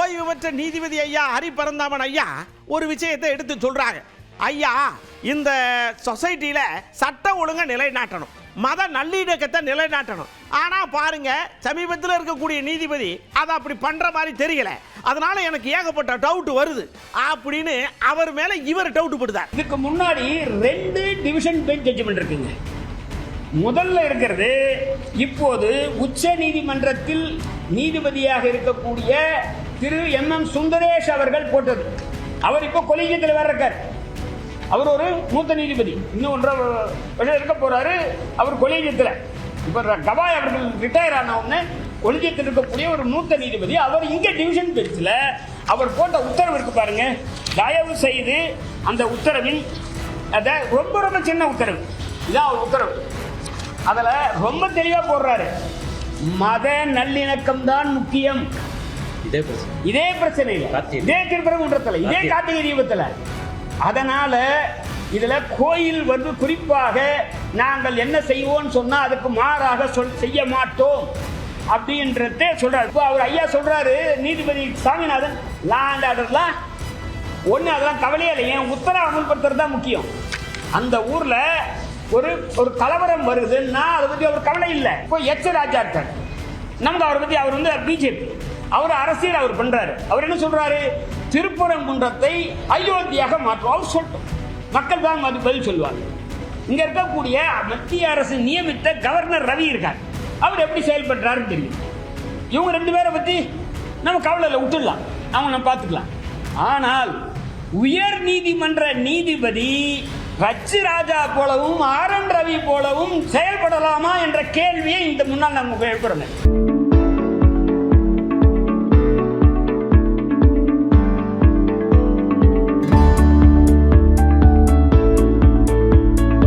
ஓய்வு பெற்ற நீதிபதி ஐயா ஹரிபரந்தாமன் ஐயா ஒரு விஷயத்தை எடுத்து சொல்றாங்க. ஐயா, இந்த சொசைட்டியில சட்டம் ஒழுங்கை நிலைநாட்டணும், மத நல்லிணக்கத்தை நிலைநாட்டணும். ஆனா பாருங்க, சமீபத்தில் இருக்கக்கூடிய நீதிபதி அதை அப்படி பண்ற மாதிரி தெரியல. அதனால எனக்கு ஏகப்பட்ட டவுட் வருது அப்படின்னு அவர் மேல இவர் டவுட் படுதார். இதுக்கு முன்னாடி 2 டிவிஷன் பெஞ்ச் ஜட்ஜ்மெண்ட் இருக்குங்க. முதல்ல இருக்கிறது இப்போது உச்ச நீதிமன்றத்தில் நீதிபதியாக இருக்கக்கூடிய திரு MM சுந்தரேஷ் அவர்கள் போட்டது. அவர் இப்போ கொலிஜியத்தில் வேற இருக்கார். அவர் ஒரு மூத்த நீதிபதி, இன்னும் 1.5 இருக்க போறாரு. அவர் கொலிஜியத்தில் இப்போ கவாய் அவர்கள் ரிட்டையர் ஆன உடனே கொலிஜியத்தில் இருக்கக்கூடிய ஒரு மூத்த நீதிபதி. அவர் இங்க டிவிஷன் பெஞ்சில் அவர் போட்ட உத்தரவு இருக்கு பாருங்க. தயவு செய்து அந்த உத்தரவின் ரொம்ப ரொம்ப சின்ன உத்தரவு, இதான் அவர் உத்தரவு. அதுல ரொம்ப தெளிவா போடுறாரு, மத நல்லிணக்கம் தான் முக்கியம். இதே பிரச்சனை இதே திருப்பரங்குன்றத்துல, இதே கார்த்திகை தீபத்துல. அதனால இதுல கோயில் குறிப்பாக நாங்கள் என்ன செய்வோம் சொன்னா அதுக்கு மாறாக செய்ய மாட்டோம் அப்படின்றத சொல்றாரு. இப்போ அவர் ஐயா சொல்றாரு, நீதிபதி சாமிநாதன், லா அண்ட் ஆர்டர்லாம் ஒண்ணு, அதெல்லாம் கவலையே இல்லை, என் உத்தரவு அமல்படுத்துறது தான் முக்கியம். அந்த ஊர்ல ஒரு கலவரம் வருதுன்னா அதை பத்தி அவர் கவலை இல்லை. இப்போ ராஜா இருக்கார், நமக்கு அவரை பத்தி, அவர் பிஜேபி, அவர் அரசியல் அவர் பண்றாரு. அவர் என்ன சொல்றாரு, திருப்பரங்குன்றத்தை அயோத்தியாக மாற்றுவோம் அவர் சொல்லட்டும், மக்கள் தான் அது பதில் சொல்லுவாங்க. இங்க இருக்கக்கூடிய மத்திய அரசு நியமித்த கவர்னர் ரவி இருக்கார், அவர் எப்படி செயல்படுறாருன்னு தெரியும். இவங்க 2 பேரை பத்தி நம்ம கவலை இல்லை, விட்டுடலாம், அவங்க நம்ம பார்த்துக்கலாம். ஆனால் உயர் நீதிமன்ற நீதிபதி ராஜா போலவும் RN ரவி போலவும் செயல்படலாமா என்ற கேள்வியை இந்த முன்னால் நம்ம எழுப்புறோம்.